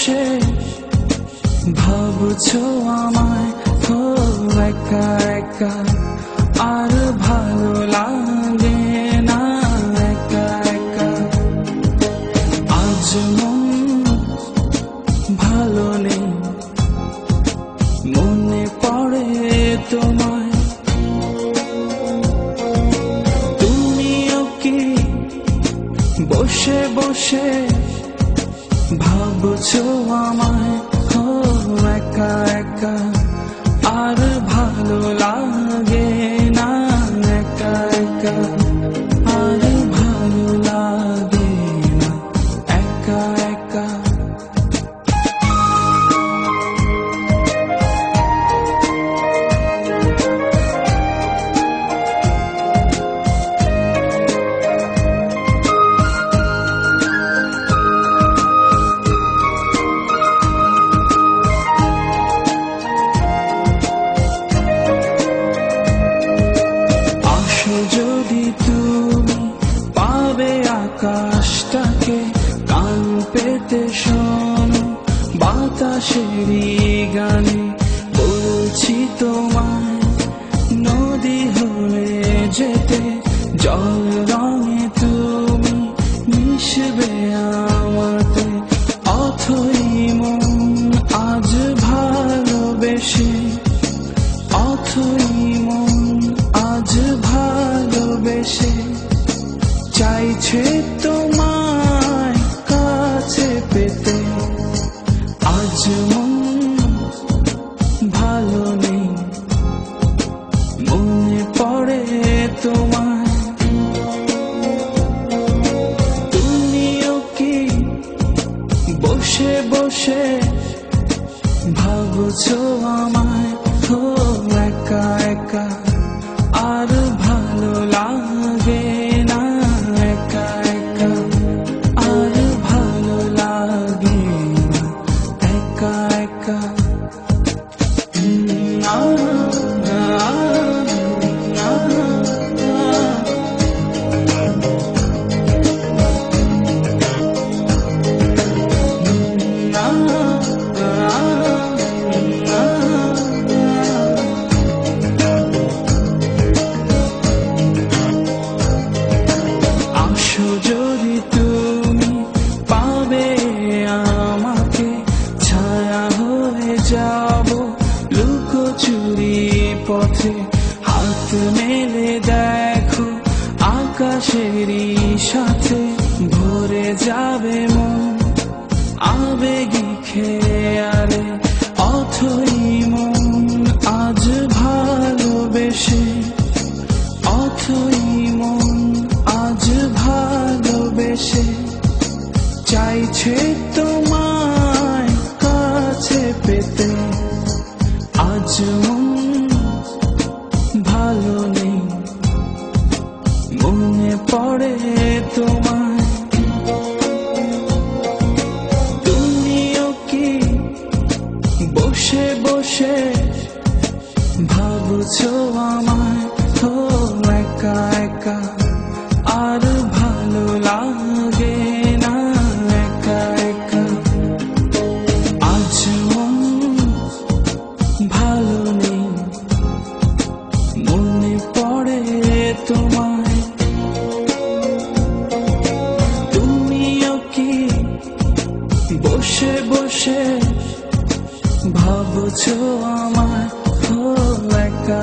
বসে ভাবছো আমায়, ও একা একা আর ভালো লাগে না, একা একা। আজ মন ভালো নেই, মনে পড়ে তোমায়। তুমিও কি বসে বসে ভাবছো আমায়, ও একা একা আর ভালো লাগে না, একা একা আর ভালো লাগে না, একা একা। যদি তুমি পাবে আকাশটাকে কান পেতে শোনো বাতাসেরই গানে, বলছি তোমায় নদী হয়ে যেতে, জল রঙে তুমি মিশবে আমাতে। অথই মন আজ ভালোবেসে, অথই মন আজ ভালোবেসে চাইছে তোমায় কাছে পেতে। আজ মন ভালো নেই, মনে পড়ে তোমায়। তুমিও কি বসে বসে ভাবছো আমায়, ও একা একা আর ভালো লাগে না, একা একা আর ভালো লাগে না, একা একা। যদি তুমি পাবে আমাকে, ছায়া হয়ে যাব লুকোচুরি পথে। হাত মেলে দেখো আকাশেরই সাথে, ভরে যাবে মন আবেগী খেয়ালে। অথই মন আজ ভালোবেসে, অথই মন আজ ভালোবেসে চাইছে তোমায় কাছে পেতে। আজ মন ভালো নেই, মনে পড়ে তোমায়। তুমিও কি বসে বসে ভাবছো আমায়, ও একা একা আর ভালো লাগে না, একা একা। আজ মন ভালো নেই, মনে পড়ে তোমায়। তুমিও কি বসে বসে ভাবছো আমায়, ও একা